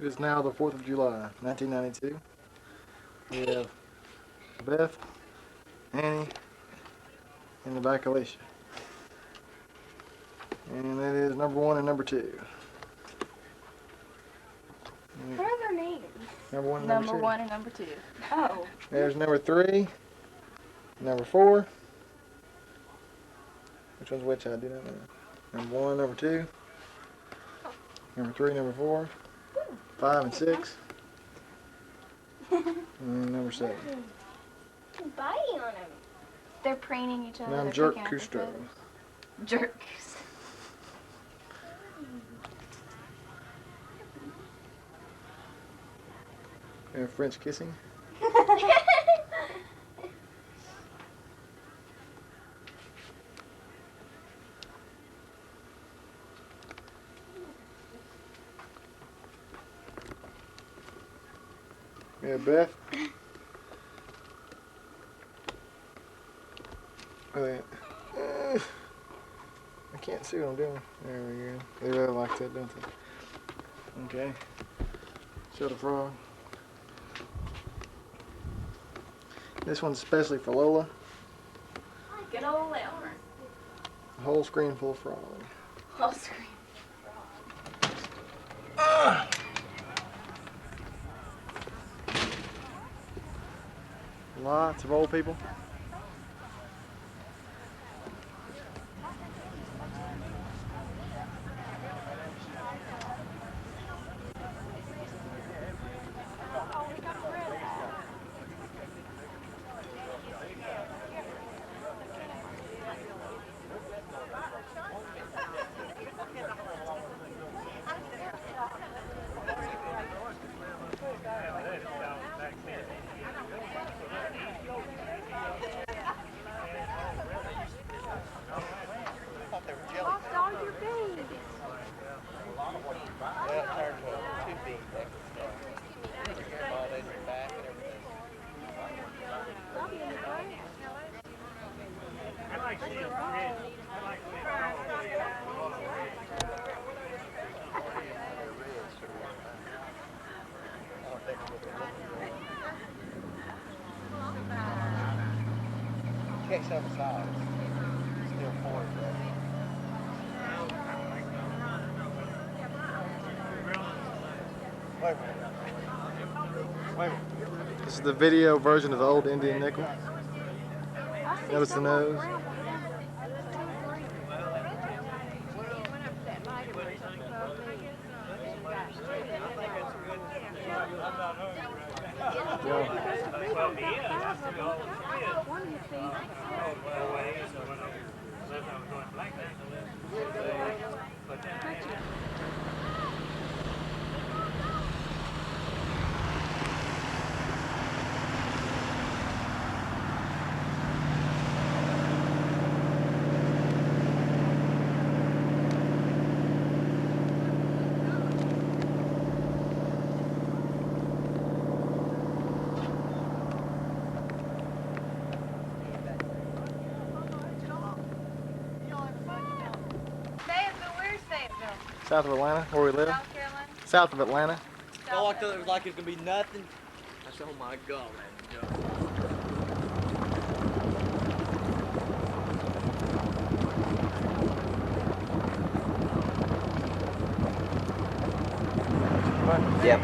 It is now the 4th of July, 1992. We have Beth, Annie, and the back Alicia. And that is number 1 and number 2. What are their names? Number 1 and number 2. Number 1 and number 2. Oh. There's number 3, number 4. Which one's which? I do not know. Number 1, number 2, number 3, number 4, 5 and 6, and number 7. Biting on him. They're preening each other. And I'm They're Jerk picking at each Cousteau. other. Jerk. And French kissing. Yeah, Beth. I can't see what I'm doing. There we go. They really like that, don't they? Okay. Show the frog. This one's especially for Lola. Good old Elmer. A whole screen full of frog. Whole screen. Lots of old people. Can't show the size. Still 4. Wait a minute. Wait a minute. This is the video version of the old Indian nickel. Notice the nose. South of Atlanta, where we live. South Carolina. South of Atlanta. I walked up, it was like it's gonna be nothing. I said, oh my God, man. Yep.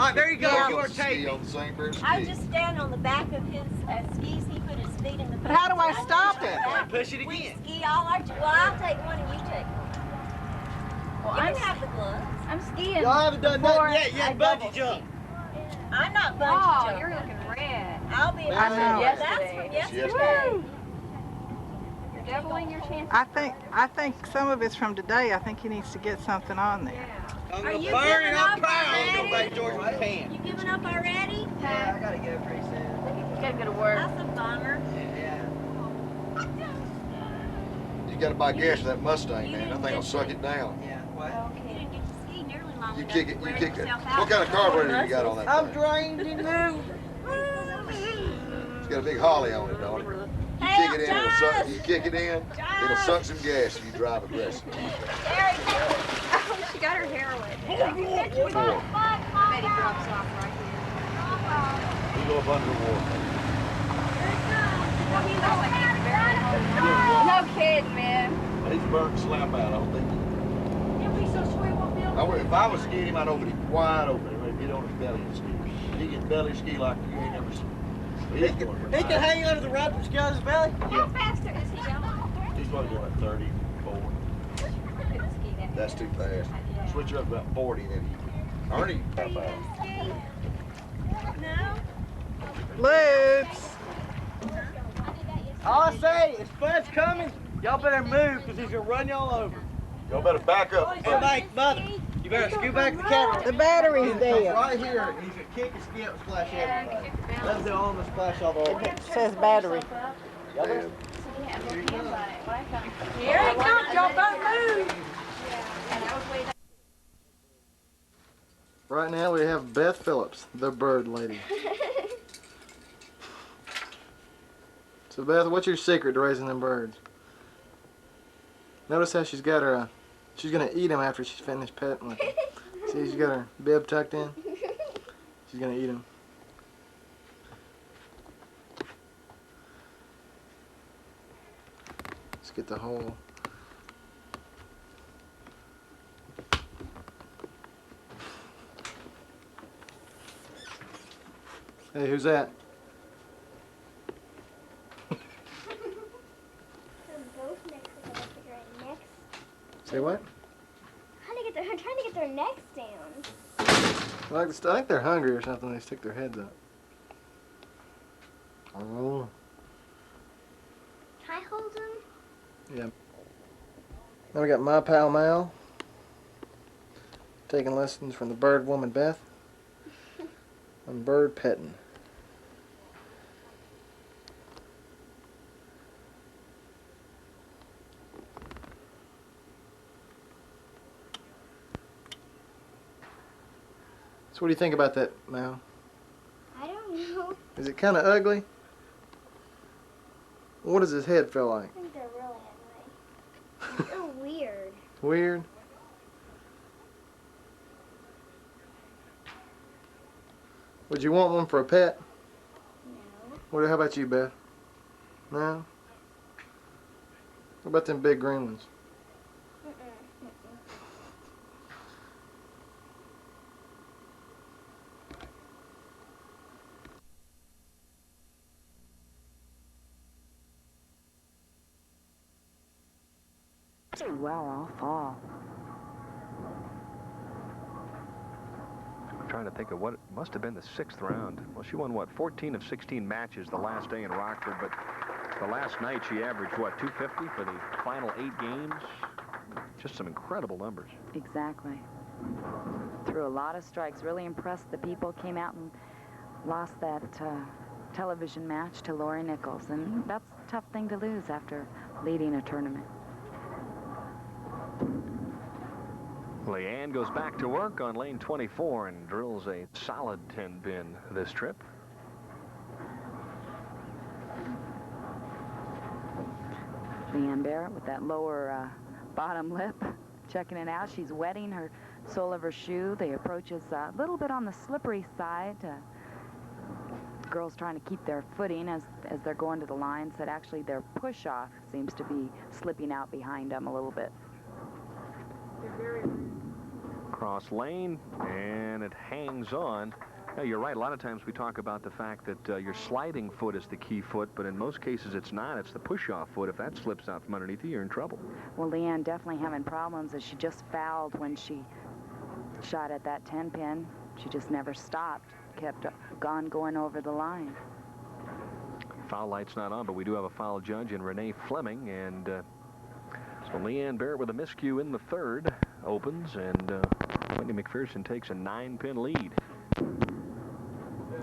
right, there you go. Yeah. You are Ski taping. on the same pair of I skis. just stand on the back of his skis. He put his feet in the. But how do I boots, and stop just it? back. Push it We again. ski all our. Well, I'll take one and you take one. Well, You I'm, can have the gloves. I'm skiing. Y'all haven't done before nothing yet. You I had double bungee jump. ski. I'm not bungee Oh, jumping. you're looking red. I'll be. I know. That's Yesterday. from Yes, yesterday. You're doubling your chances. I think some of it's from today. I think he needs to get something on there. I'm Are gonna you burn giving it. I'm up proud. already? Go back, George, with a pan. You giving up already? Yeah, I gotta go pretty soon. You gotta go to work. That's a bummer. Yeah. You gotta buy gas for that Mustang, You man. That didn't thing will get suck to- it down. Yeah. What? You didn't get to ski nearly long You enough kick to it, you wear kick it. yourself out. What kind of carburetor you got on that I'm thing? drained and new. It's got a big holly on it, don't it? You Hey, kick it in, it'll suck. Josh! You kick it in, it'll suck some gas if you drive aggressive. Very good. Oh, she got her hair wet. Four. Betty drops off right You go up under the water. No kidding, man. He's burnt slap out. I don't think. If I was skiing him, I'd open him wide open. He'd get on his belly and ski. He can belly ski like you ain't never seen. He can hang under the rope and ski on his belly. How fast is he going? He's going to go like 34. That's too fast. Switch her up about 40 and then he. Arnie, how fast? No? Loops. All I say is Spud's coming. Y'all better move because he's gonna run y'all over. Y'all better back up. Hey, Mike, mother, you better scoot back the camera. The battery's He's there. right here. He's gonna kick and ski up and splash everybody. Let him do all the splash all the way. It says battery. Y'all better. Here he comes. Y'all don't move. Right now we have Beth Phillips, the bird lady. So Beth, what's your secret to raising them birds? Notice how she's got her, she's gonna eat them after she's finished petting with them. See, she's got her bib tucked in. She's gonna eat them. Let's get the whole. Hey, who's that? Say what? I'm trying to get their necks down. Well, I think they're hungry or something. They stick their heads up. Oh. Can I hold them? Yeah. Now we got my pal Mal. Taking lessons from the bird woman Beth. On bird petting. So what do you think about that, Mal? I don't know. Is it kind of ugly? What does his head feel like? I think they're really ugly. They're weird. Weird? Would you want one for a pet? No. How about you, Beth? No? What about them big green ones? Well, I'll fall. I'm trying to think of what it must have been the 6th round. Well, she won, what, 14 of 16 matches the last day in Rockford, but the last night she averaged, what, 250 for the final 8 games? Just some incredible numbers. Exactly. Threw a lot of strikes. Really impressed the people. Came out and lost that television match to Lori Nichols, and that's a tough thing to lose after leading a tournament. Leanne goes back to work on lane 24 and drills a solid 10-pin this trip. Leanne Barrett with that lower bottom lip, checking it out. She's wetting her sole of her shoe. The approach is a little bit on the slippery side. Girls trying to keep their footing as they're going to the lines. That actually their push-off seems to be slipping out behind them a little bit. cross lane, and it hangs on. Now, you're right. A lot of times we talk about the fact that your sliding foot is the key foot, but in most cases it's not. It's the push-off foot. If that slips out from underneath you, you're in trouble. Well, Leanne definitely having problems as she just fouled when she shot at that 10-pin. She just never stopped, kept going over the line. Foul light's not on, but we do have a foul judge in Renee Fleming, and so Leanne Barrett with a miscue in the third opens, and Wendy McPherson takes a 9-pin lead.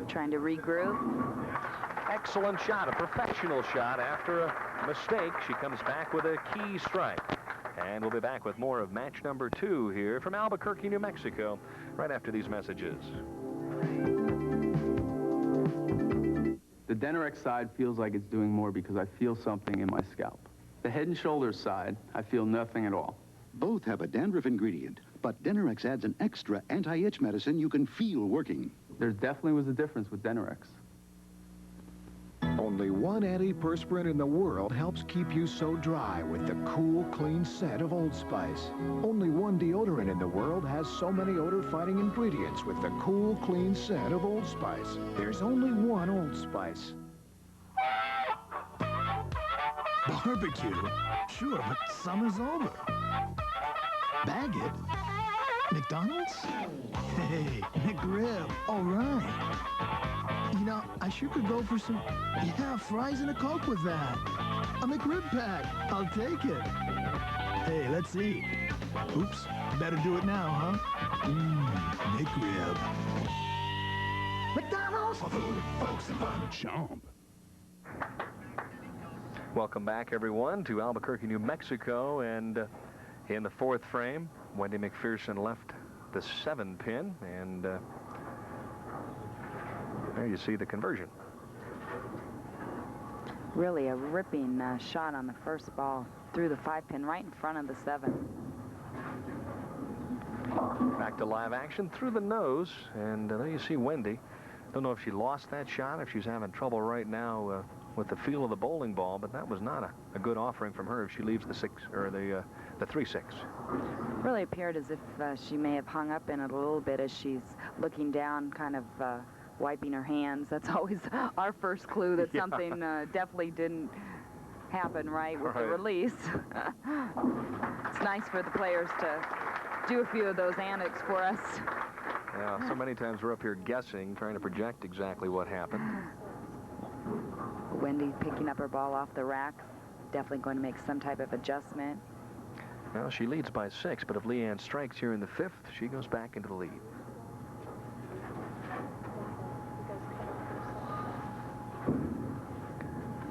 Trying to regroup. Excellent shot, a professional shot. After a mistake, she comes back with a key strike. And we'll be back with more of match number 2 here from Albuquerque, New Mexico, right after these messages. The Denerex side feels like it's doing more because I feel something in my scalp. The Head and Shoulders side, I feel nothing at all. Both have a dandruff ingredient, but Denerex adds an extra anti-itch medicine you can feel working. There definitely was a difference with Denerex. Only one antiperspirant in the world helps keep you so dry with the cool, clean scent of Old Spice. Only one deodorant in the world has so many odor-fighting ingredients with the cool, clean scent of Old Spice. There's only one Old Spice. Barbecue? Sure, but summer's over. Baggett? McDonald's? Hey, McRib. All right. You know, I sure could go for some, fries and a Coke with that. A McRib pack. I'll take it. Hey, let's eat. Oops, better do it now, huh? McRib. McDonald's? For food, folks, and fun. Chomp. Welcome back, everyone, to Albuquerque, New Mexico, and in the fourth frame, Wendy McPherson left the 7-pin, and there you see the conversion. Really a ripping shot on the first ball through the 5-pin right in front of the 7. Back to live action through the nose, and there you see Wendy. Don't know if she lost that shot, if she's having trouble right now with the feel of the bowling ball, but that was not a good offering from her if she leaves the 6 or the 3-6. Really appeared as if she may have hung up in it a little bit as she's looking down, kind of wiping her hands. That's always our first clue that something definitely didn't happen right with the release. It's nice for the players to do a few of those antics for us. Yeah, so many times we're up here guessing, trying to project exactly what happened. Wendy picking up her ball off the rack, definitely going to make some type of adjustment. Well, she leads by 6, but if Leanne strikes here in the 5th, she goes back into the lead.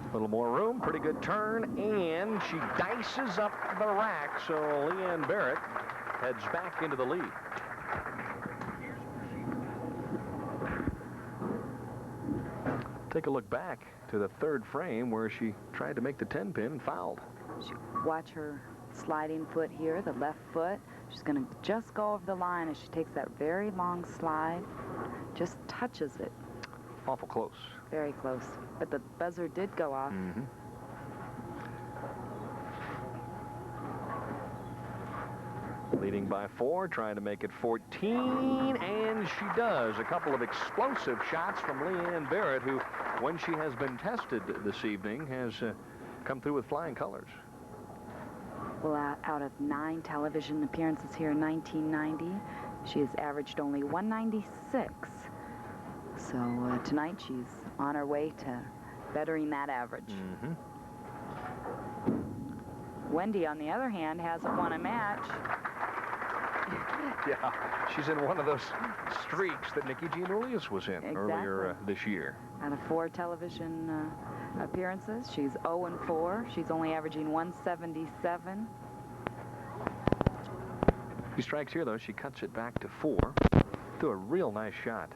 A little more room, pretty good turn, and she dices up the rack, so Leanne Barrett heads back into the lead. Take a look back to the 3rd frame where she tried to make the 10-pin and fouled. Watch her sliding foot here, the left foot. She's going to just go over the line as she takes that very long slide. Just touches it. Awful close. Very close. But the buzzer did go off. Mm-hmm. Leading by 4, trying to make it 14, and she does. A couple of explosive shots from Leanne Barrett, who, when she has been tested this evening, has come through with flying colors. Well, out of 9 television appearances here in 1990, she has averaged only 196. So tonight she's on her way to bettering that average. Mm-hmm. Wendy, on the other hand, hasn't won a match. Yeah, she's in one of those streaks that Nikki Jean Julius was in earlier this year. Out of 4 television appearances, she's 0-4. She's only averaging 177. She strikes here, though. She cuts it back to 4. Threw a real nice shot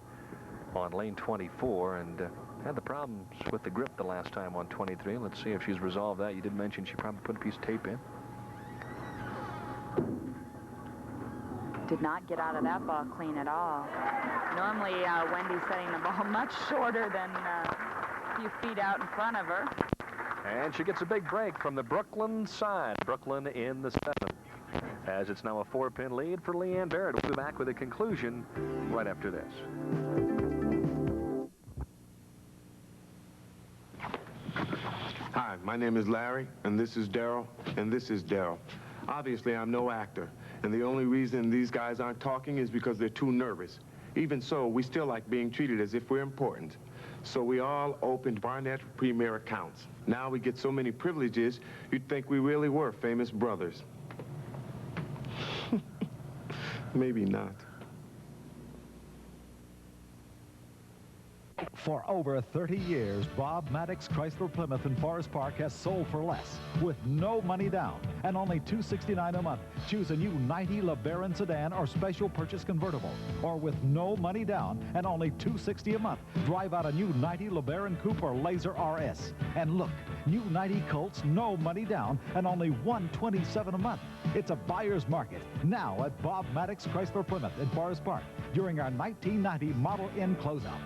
on lane 24, and had the problems with the grip the last time on 23. Let's see if she's resolved that. You did mention she probably put a piece of tape in. Did not get out of that ball clean at all. Normally, Wendy's setting the ball much shorter than a few feet out in front of her. And she gets a big break from the Brooklyn side. Brooklyn in the 7th. as it's now a 4-pin lead for Leanne Barrett. We'll be back with a conclusion right after this. Hi, my name is Larry, and this is Daryl, and this is Daryl. Obviously, I'm no actor, and the only reason these guys aren't talking is because they're too nervous. Even so, we still like being treated as if we're important. So we all opened Barnett Premier accounts. Now we get so many privileges, you'd think we really were famous brothers. Maybe not. For over 30 years, Bob Maddox Chrysler Plymouth in Forest Park has sold for less, with no money down and only $269 a month. Choose a new 90 LeBaron sedan or special purchase convertible, or with no money down and only $260 a month, drive out a new 90 LeBaron Coupe or Laser RS. And look, new 90 Colts, no money down and only $127 a month. It's a buyer's market now at Bob Maddox Chrysler Plymouth in Forest Park during our 1990 Model N closeout.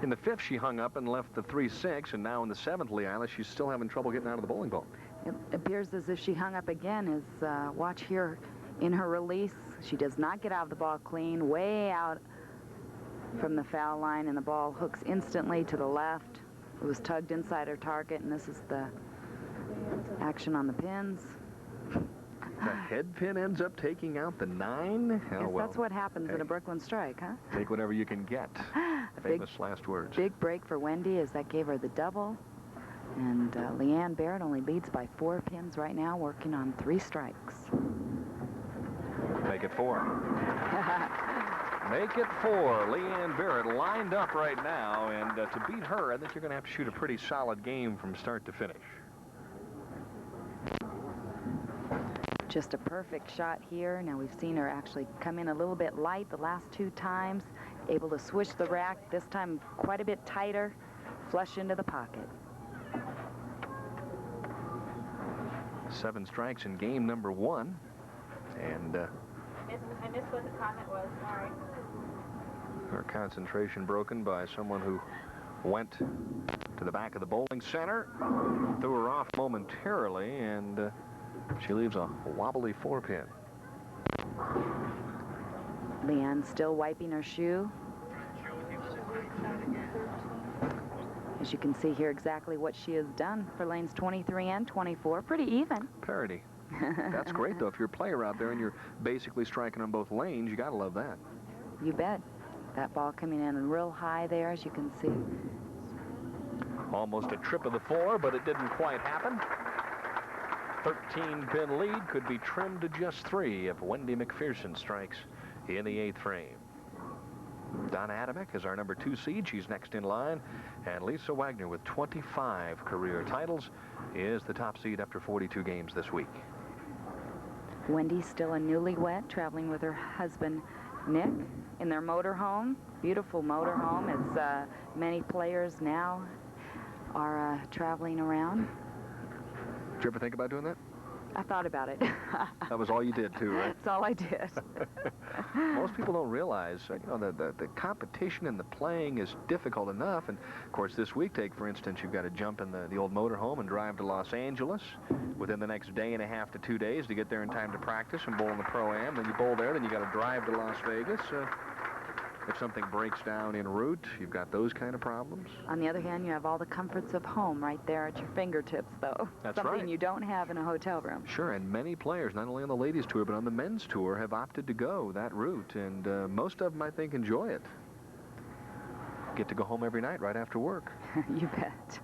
In the 5th, she hung up and left the 3-6, and now in the 7th, Leila, she's still having trouble getting out of the bowling ball. It appears as if she hung up again. As watch here in her release, she does not get out of the ball clean, way out from the foul line, and the ball hooks instantly to the left. It was tugged inside her target, and this is the action on the pins. The head pin ends up taking out the 9? Yes, Oh, well, that's what happens in a Brooklyn strike, huh? Take whatever you can get. Famous last words. Big break for Wendy as that gave her the double. And Leanne Barrett only leads by 4 pins right now, working on 3 strikes. Make it 4. Make it 4. Leanne Barrett lined up right now, and to beat her, I think you're going to have to shoot a pretty solid game from start to finish. Just a perfect shot here. Now we've seen her actually come in a little bit light the last 2 times, able to switch the rack, this time quite a bit tighter, flush into the pocket. 7 strikes in game number 1, and I missed what the comment was, sorry. her concentration broken by someone who went to the back of the bowling center, threw her off momentarily, and she leaves a wobbly 4-pin. Leanne still wiping her shoe. As you can see here exactly what she has done for lanes 23 and 24. Pretty even. Parity. That's great, though. If you're a player out there and you're basically striking on both lanes, you got to love that. You bet. That ball coming in real high there, as you can see. Almost a trip of the 4, but it didn't quite happen. 13-pin lead could be trimmed to just 3 if Wendy McPherson strikes in the 8th frame. Donna Adamek is our number 2 seed. She's next in line. And Lisa Wagner, with 25 career titles, is the top seed after 42 games this week. Wendy's still a newlywed, traveling with her husband, Nick, in their motorhome. Beautiful motorhome, as many players now are traveling around. Did you ever think about doing that? I thought about it. That was all you did, too, right? That's all I did. Most people don't realize, you know, the competition and the playing is difficult enough. And, of course, this week, for instance, you've got to jump in the old motorhome and drive to Los Angeles within the next day and a half to 2 days to get there in time to practice and bowl in the Pro-Am. Then you bowl there, then you got to drive to Las Vegas. If something breaks down en route, you've got those kind of problems. On the other hand, you have all the comforts of home right there at your fingertips, though. That's Something right. you don't have in a hotel room. Sure, and many players, not only on the ladies' tour, but on the men's tour, have opted to go that route. And most of them, I think, enjoy it. Get to go home every night right after work. You bet.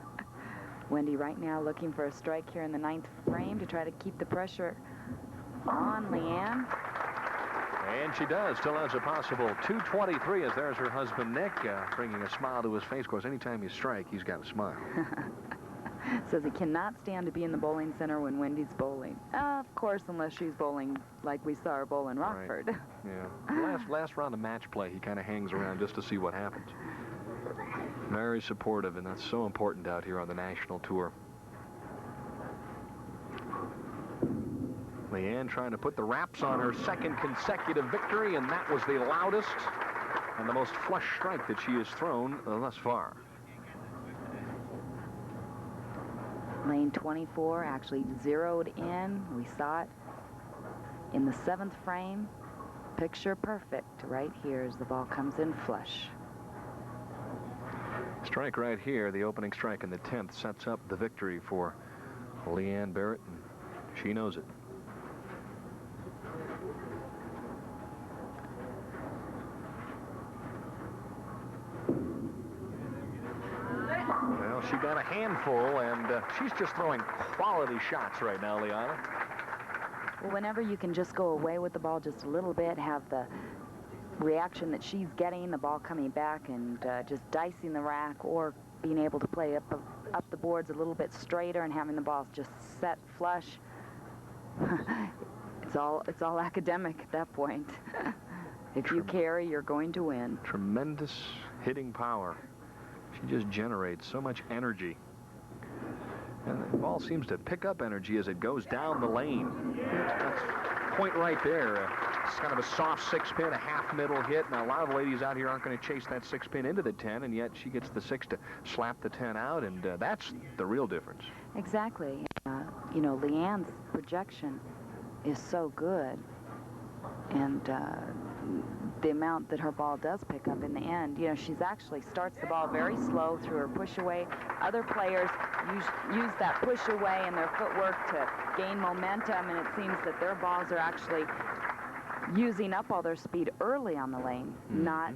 Wendy right now looking for a strike here in the 9th frame to try to keep the pressure on Leanne. And she does. Still has a possible 223 as there's her husband, Nick, bringing a smile to his face. Of course, anytime you strike, he's got a smile. Says he cannot stand to be in the bowling center when Wendy's bowling. Of course, unless she's bowling like we saw her bowl in Rockford. Right. Yeah. Last round of match play, he kind of hangs around just to see what happens. Very supportive, and that's so important out here on the national tour. Leanne trying to put the wraps on her 2nd consecutive victory, and that was the loudest and the most flush strike that she has thrown thus far. Lane 24 actually zeroed in. We saw it in the 7th frame. Picture perfect right here as the ball comes in flush. Strike right here, the opening strike in the 10th, sets up the victory for Leanne Barrett, and she knows it. Well, she got a handful, and she's just throwing quality shots right now, Liana. Well, whenever you can just go away with the ball just a little bit, have the reaction that she's getting, the ball coming back and just dicing the rack, or being able to play up the boards a little bit straighter and having the ball just set flush. it's all academic at that point. If you carry, you're going to win. Tremendous hitting power. She just generates so much energy. And the ball seems to pick up energy as it goes down the lane. That's point right there. It's kind of a soft 6-pin, a half-middle hit. Now, a lot of ladies out here aren't going to chase that 6-pin into the 10, and yet she gets the 6 to slap the 10 out, and that's the real difference. Exactly. You know, Leanne's projection is so good, and the amount that her ball does pick up in the end, you know, she's actually starts the ball very slow through her push away. Other players use that push away and their footwork to gain momentum, and it seems that their balls are actually using up all their speed early on the lane, not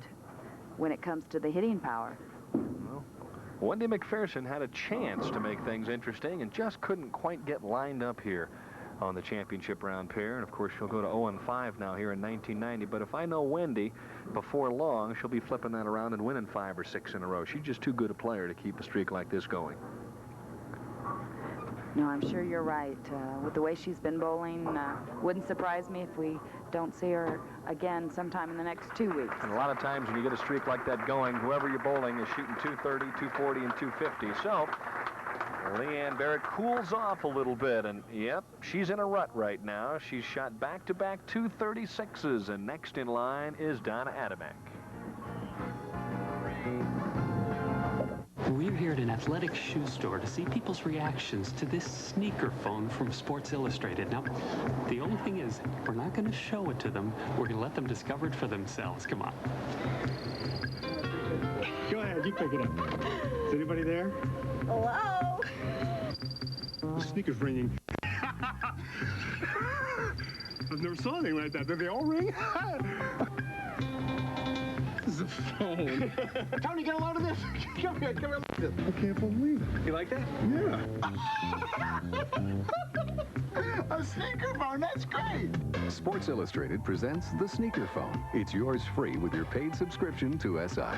when it comes to the hitting power. Well, Wendy McPherson had a chance to make things interesting and just couldn't quite get lined up here on the championship round pair. And of course, she'll go to 0-5 now here in 1990. But if I know Wendy, before long, she'll be flipping that around and winning 5 or 6 in a row. She's just too good a player to keep a streak like this going. No, I'm sure you're right. With the way she's been bowling, wouldn't surprise me if we don't see her again sometime in the next 2 weeks. And a lot of times when you get a streak like that going, whoever you're bowling is shooting 230, 240, and 250. So Leanne Barrett cools off a little bit, and yep, she's in a rut right now. She's shot back-to-back 236s, and next in line is Donna Adamek. We're here at an athletic shoe store to see people's reactions to this sneaker phone from Sports Illustrated. Now, the only thing is, we're not going to show it to them. We're going to let them discover it for themselves. Come on. Go ahead, you pick it up. Is anybody there? Hello? The sneaker's ringing. I've never saw anything like that. Did they all ring? This is a phone. Tony, get a load of this. Come here, look at this. I can't believe it. You like that? Yeah. A sneaker phone, that's great. Sports Illustrated presents the Sneaker Phone. It's yours free with your paid subscription to SI.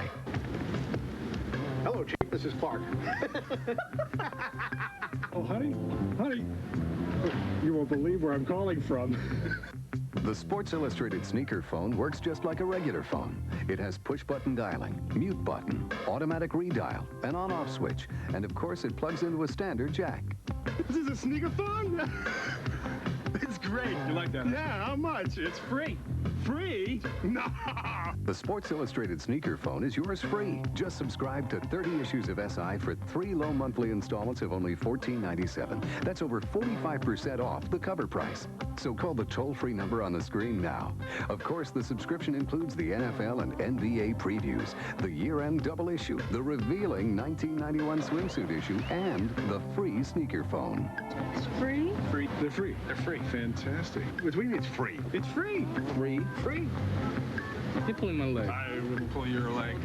Hello, Chief. This is Clark. Oh, honey? Honey. You won't believe where I'm calling from. The Sports Illustrated Sneaker Phone works just like a regular phone. It has push-button dialing, mute button, automatic redial, an on-off switch, and of course it plugs into a standard jack. This is a sneaker phone? It's great. You like that? Yeah, how much? It's free. Free? No. The Sports Illustrated Sneaker Phone is yours free. Just subscribe to 30 issues of SI for 3 low monthly installments of only $14.97. That's over 45% off the cover price. So call the toll-free number on the screen now. Of course, the subscription includes the NFL and NBA previews, the year-end double issue, the revealing 1991 swimsuit issue, and the free sneaker phone. It's free? Free. They're free. They're free. Fantastic. What do you mean it's free? It's free. Free. Free. You're pulling my leg. I wouldn't pull your leg.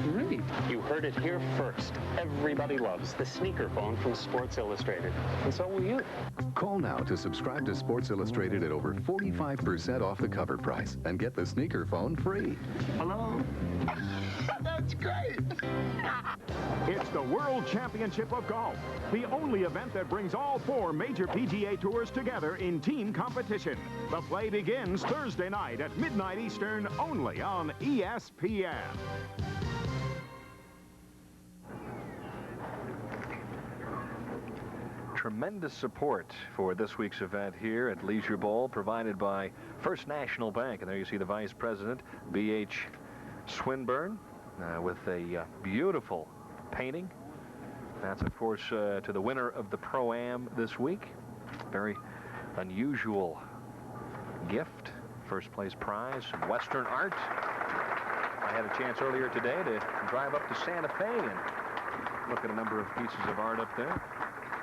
Great. You heard it here first. Everybody loves the sneaker phone from Sports Illustrated. And so will you. Call now to subscribe to Sports Illustrated at over 45% off the cover price and get the sneaker phone free. Hello? That's great. It's the World Championship of Golf, the only event that brings all 4 major PGA Tours together in team competition. The play begins Thursday night at midnight Eastern, only on ESPN. Tremendous support for this week's event here at Leisure Bowl, provided by First National Bank. And there you see the Vice President, B.H. Swinburne, with a beautiful painting That's, of course, to the winner of the Pro-Am this week. Very unusual gift. First place prize, some Western art. I had a chance earlier today to drive up to Santa Fe and look at a number of pieces of art up there.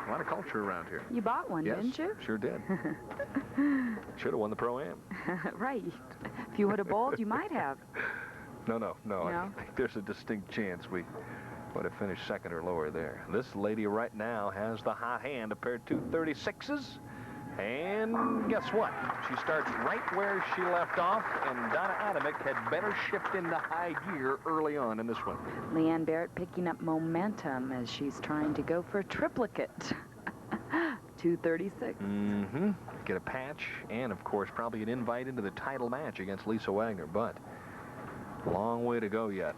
A lot of culture around here. You bought one, yes, didn't you? Sure did. Should have won the Pro-Am. Right. If you would have bowled, you might have. No. I think there's a distinct chance we would have finished second or lower there. This lady right now has the hot hand, a pair of 236s. And guess what? She starts right where she left off, and Donna Adamick had better shift into high gear early on in this one. Leanne Barrett picking up momentum as she's trying to go for a triplicate. 236. Mm-hmm. Get a patch, and of course, probably an invite into the title match against Lisa Wagner, but long way to go yet.